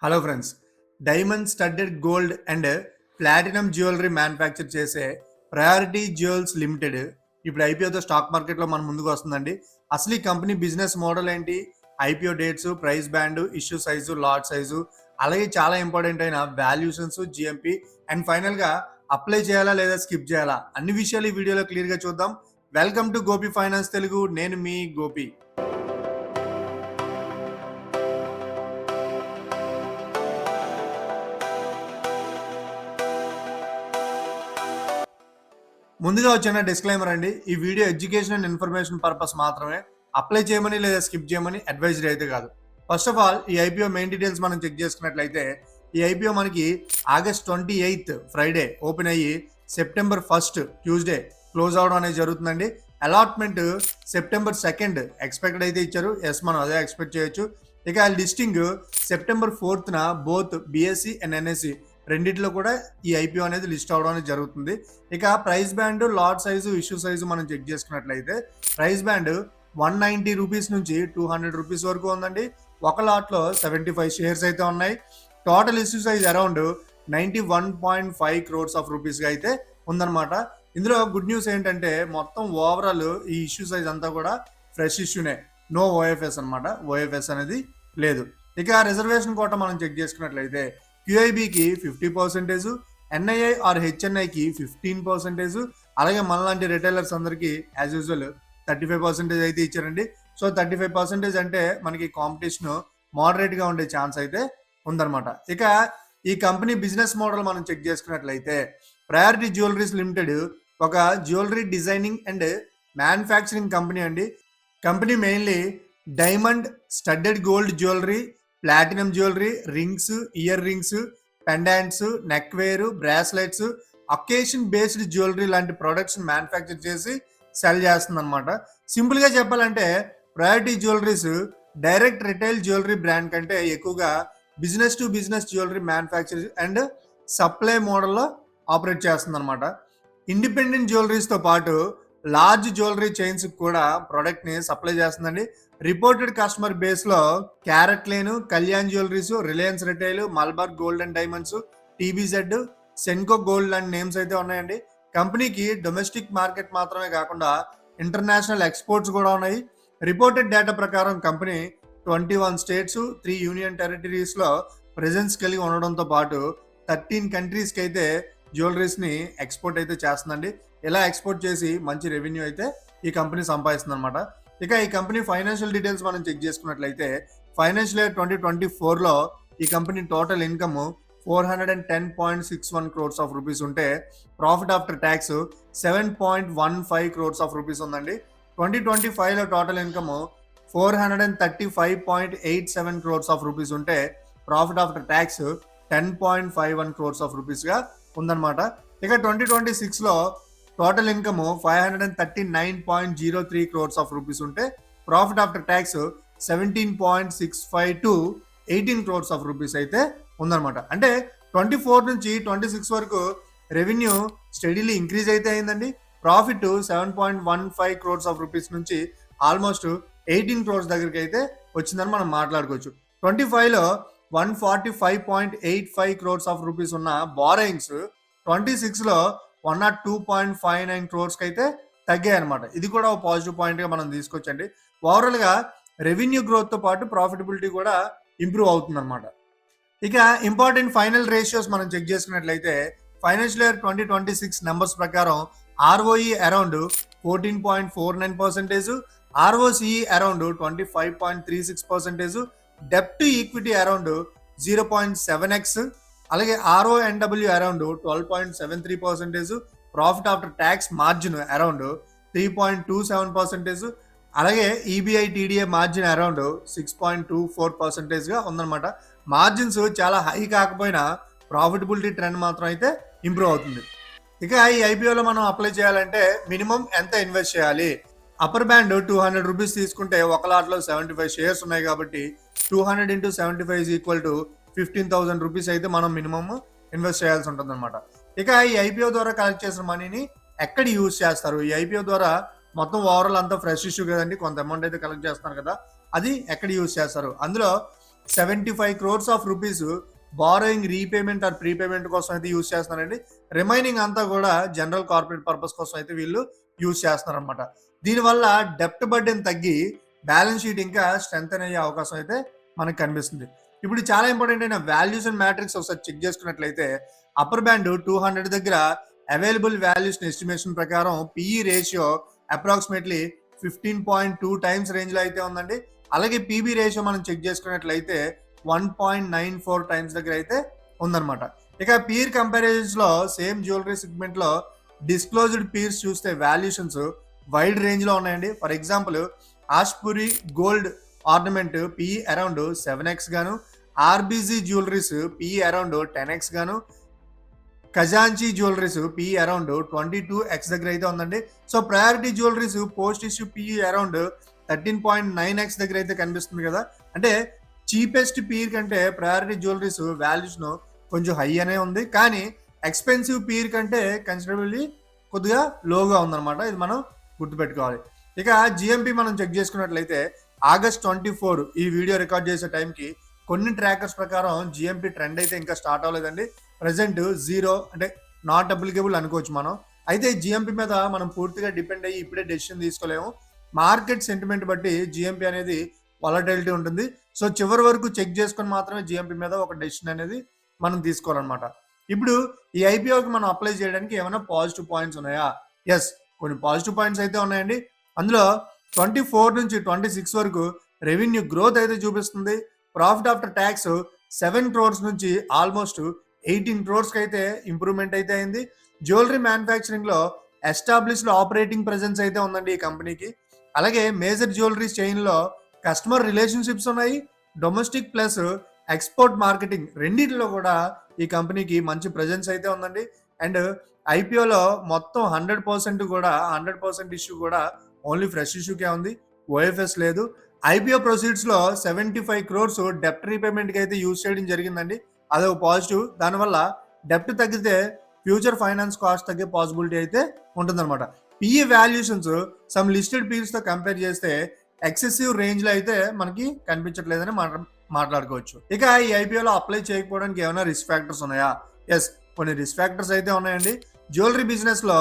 Hello friends. Diamond studded gold and platinum jewellery manufacture చేసే priority jewels limited ఇప్పుడు ఐపీఓతో stock మార్కెట్లో మన ముందుకు వస్తుందండి. అసలు ఈ కంపెనీ బిజినెస్ మోడల్ ఏంటి, IPO dates, price band, issue size, lot size, అలాగే చాలా ఇంపార్టెంట్ అయిన వాల్యూషన్స్, జిఎంపి అండ్ ఫైనల్గా అప్లై చేయాలా లేదా స్కిప్ చేయాలా అన్ని విషయాలు ఈ వీడియోలో క్లియర్గా చూద్దాం. Welcome to Gopi finance Telugu. నేను మీ గోపి. ముందుగా వచ్చిన డిస్క్లైమర్ అండి. ఈ video education and information purpose మాత్రమే. అప్లై చేయమని లేదా స్కిప్ చేయమని అడ్వైజరీ అయితే కాదు. ఫస్ట్ ఆఫ్ ఆల్ ఈ ఐపీఓ మెయిన్ డీటెయిల్స్ మనం చెక్ చేసుకున్నట్లయితే ఈ ఐపీఓ మనకి ఆగస్ట్ 28 ఫ్రైడే ఓపెన్ అయ్యి సెప్టెంబర్ 1 ట్యూస్డే క్లోజ్ అవడం అనేది జరుగుతుందండి. అలాట్మెంట్ సెప్టెంబర్ 2 ఎక్స్పెక్టెడ్ అయితే ఇచ్చారు. ఎస్, మనం అదే ఎక్స్పెక్ట్ చేయొచ్చు. ఇక లిస్టింగ్ సెప్టెంబర్ 4న బోత్ బిఎస్సి అండ్ ఎన్ఎస్సి రెండిట్లో కూడా ఈ ఐపీఓ అనేది లిస్ట్ అవడం అనేది జరుగుతుంది. ఇక price band, lot size, issue size మనం చెక్ చేసుకున్నట్లయితే ప్రైస్ బ్యాండ్ 190 రూపీస్ నుంచి 200 రూపీస్ వరకు ఉందండి. ఒక లాట్లో 75 షేర్స్ అయితే ఉన్నాయి. Total issue size around 91.5 crores of రూపీస్గా అయితే ఉందన్నమాట. ఇందులో గుడ్ న్యూస్ ఏంటంటే మొత్తం ఓవరాల్ ఈ ఇష్యూ సైజ్ అంతా కూడా ఫ్రెష్ ఇష్యూనే, నో ఓఎఫ్ఎస్ అనమాట. ఓఎఫ్ఎస్ అనేది లేదు. ఇక రిజర్వేషన్ కోట మనం చెక్ చేసుకున్నట్లయితే క్యూఐబికి 50%, ఎన్ఐఐ ఆర్ హెచ్ఎన్ఐకి 15%, అలాగే మనలాంటి రిటైలర్స్ అందరికీ యాజ్ యూజువల్ 35% అయితే ఇచ్చారండి. సో 35% అంటే మనకి కాంపిటీషన్ మోడరేట్గా ఉండే ఛాన్స్ అయితే ఉందన్నమాట. ఇక ఈ కంపెనీ బిజినెస్ మోడల్ మనం చెక్ చేసుకున్నట్లయితే ప్రయారిటీ జ్యువెలరీస్ లిమిటెడ్ ఒక jewellery designing and manufacturing company అండి. Company mainly diamond studded gold jewellery, platinum jewellery, rings, earrings, pendants, neckwear, bracelets, occasion based jewellery లాంటి products manufacture చేసి sell చేస్తుంది అనమాట. సింపుల్గా చెప్పాలంటే priority jewelleries direct retail jewellery brand కంటే ఎక్కువగా business to business jewellery manufacture and supply మోడల్లో operate చేస్తుంది అనమాట. ఇండిపెండెంట్ జ్యువెలరీస్తో పాటు లార్జ్ జ్యువెలరీ చైన్స్ కూడా ప్రోడక్ట్ని సప్లై చేస్తుందండి. రిపోర్టెడ్ కస్టమర్ బేస్లో Carat Lane, Kalyan jewelleries, Reliance Retail, Malabar gold and diamonds, TBZ, Senco gold లాంటి నేమ్స్ అయితే ఉన్నాయండి. కంపెనీకి డొమెస్టిక్ మార్కెట్ మాత్రమే కాకుండా ఇంటర్నేషనల్ ఎక్స్పోర్ట్స్ కూడా ఉన్నాయి. రిపోర్టెడ్ డేటా ప్రకారం కంపెనీ 21 స్టేట్స్, 3 యూనియన్ టెరిటరీస్లో ప్రెజెన్స్ కలిగి ఉండడంతో పాటు 13 కంట్రీస్కి అయితే జ్యువెలరీస్ని ఎక్స్పోర్ట్ అయితే చేస్తుందండి. ఇలా ఎక్స్పోర్ట్ చేసి మంచి రెవెన్యూ అయితే ఈ కంపెనీ సంపాదిస్తుంది అనమాట. ఇక ఈ కంపెనీ ఫైనాన్షియల్ డీటెయిల్స్ మనం చెక్ చేసుకున్నట్లయితే ఫైనాన్షియల్ ఇయర్ 2024లో ఈ కంపెనీ total income 410.61 crores of rupees ఉంటే profit after tax 7.15 crores of rupees ఉందండి. 2025లో total income 435.87 crores of rupees ఉంటే profit after tax 10.51 crores of రూపీస్గా ఉందన్నమాట. ఇక 2026లో total income 539.03 crores of rupees ఉంటే profit after tax 17.65 to 18 crores of rupees అయితే ఉందన్నమాట. అంటే 24 నుంచి 26 వరకు రెవెన్యూ స్టడీలీ ఇంక్రీజ్ అయితే అయిందండి. ప్రాఫిట్ 7.15 crores ఆఫ్ రూపీస్ నుంచి ఆల్మోస్ట్ 18 crores దగ్గరికి అయితే వచ్చిందని మనం మాట్లాడుకోవచ్చు. 25లో 145.85 crores ఆఫ్ రూపీస్ ఉన్న బారోయింగ్స్ 26లో 102.59 crores అయితే తగ్గాయి అనమాట. ఇది కూడా ఒక పాజిటివ్ పాయింట్గా మనం తీసుకొచ్చండి. ఓవరాల్గా రెవెన్యూ గ్రోత్తో పాటు ప్రాఫిటబిలిటీ కూడా ఇంప్రూవ్ అవుతుంది అనమాట. ఇక ఇంపార్టెంట్ ఫైనల్ రేషియోస్ మనం చెక్ చేసుకున్నట్లయితే ఫైనాన్షియల్ ఇయర్ 2026 నెంబర్స్ ప్రకారం ఆర్ఓఈ అరౌండ్ 14.49%, ఆర్ఓసిఈ అరౌండ్ 25.36%, డెప్ట్ టు ఈక్విటీ అరౌండ్ 0.7x, అలాగే RONW around 12.73%, profit after tax margin around 3.27%, అలాగే ఈబీఐ టీడీఏ మార్జిన్ అరౌండ్ 6.24%గా ఉందన్నమాట. మార్జిన్స్ చాలా హై కాకపోయినా ప్రాఫిటబిలిటీ ట్రెండ్ మాత్రం అయితే ఇంప్రూవ్ అవుతుంది. ఇక ఈ ఐపీఓలో మనం అప్లై చేయాలంటే మినిమం ఎంత ఇన్వెస్ట్ చేయాలి? అప్పర్ బ్యాండ్ 200 రూపీస్ తీసుకుంటే ఒక లాట్లో 75 షేర్స్ ఉన్నాయి కాబట్టి 200 into 75 is equal to 15,000 rupees అయితే మనం మినిమం ఇన్వెస్ట్ చేయాల్సి ఉంటుంది అనమాట. ఇక ఈ ఐపీఓ ద్వారా కలెక్ట్ చేసిన మనీని ఎక్కడ యూజ్ చేస్తారు? ఈ ఐపీఓ ద్వారా మొత్తం ఓవరాల్ అంతా ఫ్రెష్ ఇష్యూ కదండి, కొంత అమౌంట్ అయితే కలెక్ట్ చేస్తున్నారు కదా, అది ఎక్కడ యూజ్ చేస్తారు? అందులో 75 crores of rupees borrowing repayment or prepayment కోసం అయితే యూజ్ చేస్తున్నారండి. రిమైనింగ్ అంతా కూడా జనరల్ కార్పొరేట్ పర్పస్ కోసం అయితే వీళ్ళు యూజ్ చేస్తున్నారు అనమాట. దీనివల్ల డెప్ట్ బర్డెన్ తగ్గి బ్యాలెన్స్ షీట్ ఇంకా స్ట్రెంథెన్ అయ్యే అవకాశం అయితే మనకు కనిపిస్తుంది. ఇప్పుడు చాలా ఇంపార్టెంట్ అయిన వాల్యూస్ అండ్ మ్యాట్రిక్స్ ఒకసారి చెక్ చేసుకున్నట్లయితే అప్పర్ బ్యాండ్ 200 దగ్గర అవైలబుల్ వాల్యూషన్ ఎస్టిమేషన్ ప్రకారం PE ratio approximately 15.2 times range లో అయితే ఉందండి. అలాగే పీబీ రేషియో మనం చెక్ చేసుకున్నట్లయితే 1.94 టైమ్స్ దగ్గర అయితే ఉందన్నమాట. ఇక పీర్ కంపారిజన్స్ లో సేమ్ జ్యువెలరీ సెగ్మెంట్ లో డిస్క్లోజ్డ్ పీర్స్ చూస్తే వాల్యూషన్స్ వైడ్ రేంజ్ లో ఉన్నాయండి. For example Ashapuri gold ornament PE around 7x గాను, RBG jewelleries PE around 10x గాను, ఖజాంచీ జ్యువెలరీస్ పిఈ అరౌండ్ 22x దగ్గర అయితే ఉందండి. So priority jewelleries post issue PE around 13.9x దగ్గర అయితే కనిపిస్తుంది కదా. అంటే చీపెస్ట్ పీర్ కంటే ప్రయారిటీ జ్యువెలరీస్ వాల్యూషన్ కొంచెం హై అనే ఉంది, కానీ ఎక్స్పెన్సివ్ పీర్ కంటే కన్సిడరబుల్లీ కొద్దిగా లోగా ఉందన్నమాట. ఇది మనం గుర్తుపెట్టుకోవాలి. ఇక జిఎంపి మనం చెక్ చేసుకున్నట్లయితే August 24 ఈ వీడియో రికార్డ్ చేసే టైంకి కొన్ని ట్రాకర్స్ ప్రకారం జిఎంపి ట్రెండ్ అయితే ఇంకా స్టార్ట్ అవ్వలేదండి. ప్రెసెంట్ 0 అంటే నాట్ అప్లికేబుల్ అనుకోవచ్చు మనం. అయితే జిఎంపి మీద మనం పూర్తిగా డిపెండ్ అయ్యి ఇప్పుడే డెసిషన్ తీసుకోలేము. మార్కెట్ సెంటిమెంట్ బట్టి జిఎంపి అనేది వాలటిలిటీ ఉంటుంది. సో చివరి వరకు చెక్ చేసుకొని మాత్రమే జిఎంపి మీద ఒక డెసిషన్ అనేది మనం తీసుకోవాలన్నమాట. ఇప్పుడు ఈ ఐపీఓకి మనం అప్లై చేయడానికి ఏమైనా పాజిటివ్ పాయింట్స్ ఉన్నాయా? ఎస్, కొన్ని పాజిటివ్ పాయింట్స్ అయితే ఉన్నాయండి. అందులో 24 నుంచి 26 వరకు రెవెన్యూ గ్రోత్ అయితే చూపిస్తుంది. ప్రాఫిట్ ఆఫ్టర్ ట్యాక్స్ 7 crores నుంచి ఆల్మోస్ట్ 18 crores అయితే ఇంప్రూవ్మెంట్ అయితే అయింది. జ్యువెలరీ మ్యానుఫ్యాక్చరింగ్ లో ఎస్టాబ్లిష్డ్ ఆపరేటింగ్ ప్రెజెన్స్ అయితే ఉందండి ఈ కంపెనీకి. అలాగే మేజర్ జ్యువెలరీ చైన్ లో కస్టమర్ రిలేషన్షిప్స్ ఉన్నాయి. డొమెస్టిక్ ప్లస్ ఎక్స్పోర్ట్ మార్కెటింగ్ రెండింటిలో కూడా ఈ కంపెనీకి మంచి ప్రెజెన్స్ అయితే ఉందండి. అండ్ ఐపీఓలో మొత్తం 100% కూడా 100% ఇష్యూ కూడా ఓన్లీ ఫ్రెష్ ఇష్యూకే ఉంది, ఓఎఫ్ఎస్ లేదు. ఐపీఓ ప్రొసీడ్స్ లో 75 crores డెప్ట్ రీపేమెంట్ కి అయితే యూజ్ చేయడం జరిగిందండి. అదొక పాజిటివ్. దానివల్ల డెప్ట్ తగ్గితే ఫ్యూచర్ ఫైనాన్స్ కాస్ట్ తగ్గే పాసిబిలిటీ అయితే ఉంటుందన్నమాట. PE valuations some listed peers తో కంపేర్ చేస్తే ఎక్సెసివ్ రేంజ్ లో అయితే మనకి కనిపించట్లేదని మాట్లాడుకోవచ్చు. ఇక ఈ ఐపీఓలో అప్లై చేయకపోవడానికి ఏమైనా రిస్క్ ఫ్యాక్టర్స్ ఉన్నాయా? ఎస్, కొన్ని రిస్క్ ఫ్యాక్టర్స్ అయితే ఉన్నాయండి. జ్యువెలరీ బిజినెస్ లో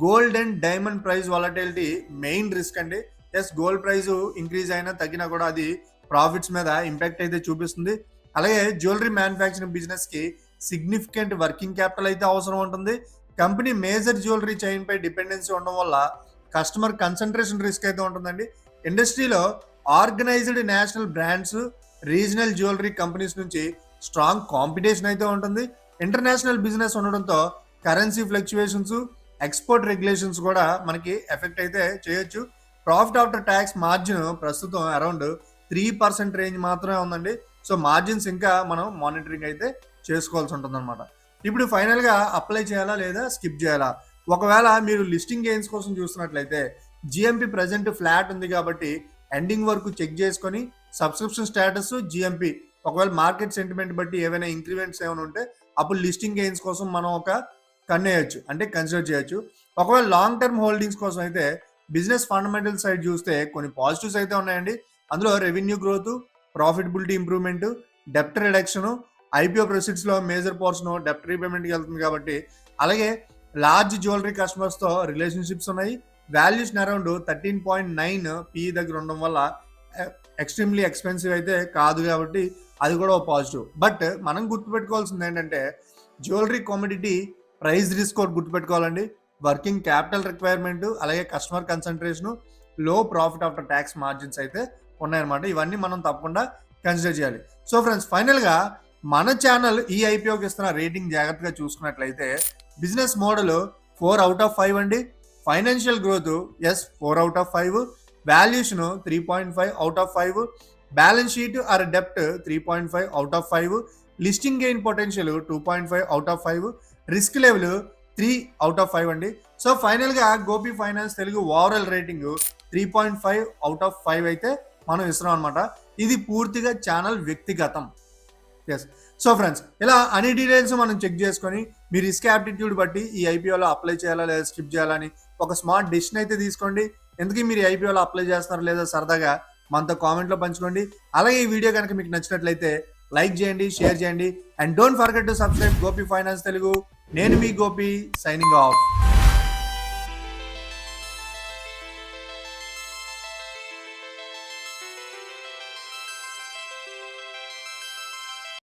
gold and diamond price volatility main risk అండి. ఎస్, గోల్డ్ ప్రైస్ ఇంక్రీజ్ అయినా తగ్గినా కూడా అది ప్రాఫిట్స్ మీద ఇంపాక్ట్ అయితే చూపిస్తుంది. అలాగే జ్యువెలరీ మ్యానుఫ్యాక్చరింగ్ బిజినెస్ కి సిగ్నిఫికెంట్ వర్కింగ్ క్యాపిటల్ అయితే అవసరం ఉంటుంది. కంపెనీ మేజర్ జ్యువెలరీ చైన్ పై డిపెండెన్సీ ఉండడం వల్ల కస్టమర్ కన్సంట్రేషన్ రిస్క్ అయితే ఉంటుందండి. ఇండస్ట్రీలో organised national brands, regional jewellery companies నుంచి స్ట్రాంగ్ కాంపిటీషన్ అయితే ఉంటుంది. ఇంటర్నేషనల్ బిజినెస్ ఉండడంతో కరెన్సీ ఫ్లక్చువేషన్స్, ఎక్స్పోర్ట్ రెగ్యులేషన్స్ కూడా మనకి ఎఫెక్ట్ అయితే చేయొచ్చు. ప్రాఫిట్ ఆఫ్టర్ ట్యాక్స్ మార్జిన్ ప్రస్తుతం అరౌండ్ 3% రేంజ్ మాత్రమే ఉందండి. సో మార్జిన్స్ ఇంకా మనం మానిటరింగ్ అయితే చేసుకోవాల్సి ఉంటుంది అనమాట. ఇప్పుడు ఫైనల్ గా అప్లై చేయాలా లేదా స్కిప్ చేయాలా? ఒకవేళ మీరు లిస్టింగ్ గెయిన్స్ కోసం చూస్తున్నట్లయితే జిఎంపి ప్రెసెంట్ ఫ్లాట్ ఉంది కాబట్టి ఎండింగ్ వరకు చెక్ చేసుకొని సబ్స్క్రిప్షన్ స్టేటస్ జిఎంపి ఒకవేళ మార్కెట్ సెంటిమెంట్ బట్టి ఏవైనా ఇంక్రిమెంట్స్ ఏమైనా ఉంటే అప్పుడు లిస్టింగ్ గెయిన్స్ కోసం మనం ఒక కన్నేయచ్చు, అంటే కన్సిడర్ చేయొచ్చు. ఒకవేళ లాంగ్ టర్మ్ హోల్డింగ్స్ కోసం అయితే బిజినెస్ ఫండమెంటల్ సైడ్ చూస్తే కొన్ని పాజిటివ్స్ అయితే ఉన్నాయండి. అందులో రెవెన్యూ గ్రోత్, ప్రాఫిటబిలిటీ ఇంప్రూవ్మెంట్, డెప్ట్ రిడక్షన్, ఐపీఓ ప్రొసీడ్స్ లో మేజర్ పోర్షన్ డెప్ట్ రీపేమెంట్ కి వెళ్తుంది కాబట్టి, అలాగే లార్జ్ జ్యువెలరీ కస్టమర్స్ తో రిలేషన్షిప్స్ ఉన్నాయి. వాల్యూషన్ అరౌండ్ 13.9 పిఈ దగ్గర ఉండడం వల్ల ఎక్స్ట్రీమ్లీ ఎక్స్పెన్సివ్ అయితే కాదు కాబట్టి అది కూడా ఒక పాజిటివ్. బట్ మనం గుర్తుపెట్టుకోవాల్సింది ఏంటంటే జ్యువెలరీ కామోడిటీ ప్రైస్ రిస్క్ ఒకటి గుర్తుపెట్టుకోవాలండి. వర్కింగ్ క్యాపిటల్ రిక్వైర్మెంట్, అలాగే కస్టమర్ కన్సంట్రేషన్, లో ప్రాఫిట్ ఆఫ్టర్ ట్యాక్స్ మార్జిన్స్ అయితే ఉన్నాయన్నమాట. ఇవన్నీ మనం తప్పకుండా కన్సిడర్ చేయాలి. సో ఫ్రెండ్స్, ఫైనల్ గా మన ఛానల్ ఈ ఐపీఓకి ఇస్తున్న రేటింగ్ జాగ్రత్తగా చూసుకున్నట్లయితే బిజినెస్ మోడల్ 4/5 అండి. Financial growth as 4/5, valuation 3.5/5, balance sheet or డెప్ట్ 3.5/5, listing gain potential 2.5/5, risk level 3/5 అండి. సో ఫైనల్ గా Gopi finance Telugu overall rating 3.5/5 అయితే మనం ఇస్తున్నాం అనమాట. ఇది పూర్తిగా ఛానల్ వ్యక్తిగతం. ఎస్, సో ఫ్రెండ్స్, ఇలా అన్ని డీటెయిల్స్ మనం చెక్ చేసుకొని మీ రిస్క్ యాప్టిట్యూడ్ బట్టి ఈ ఐపీఓలో అప్లై చేయాలా లేదా స్కిప్ చేయాలని ఒక స్మార్ట్ డెసిషన్ అయితే తీసుకోండి. ఎందుకు మీరు ఐపీఓలో అప్లై చేస్తారా లేదా సరదాగా మనతో కామెంట్లో పంచుకోండి. అలాగే ఈ వీడియో కనుక మీకు నచ్చినట్లయితే లైక్ చేయండి, షేర్ చేయండి and don't forget to subscribe Gopi finance Telugu. నేను మీ గోపి, సైనింగ్ ఆఫ్.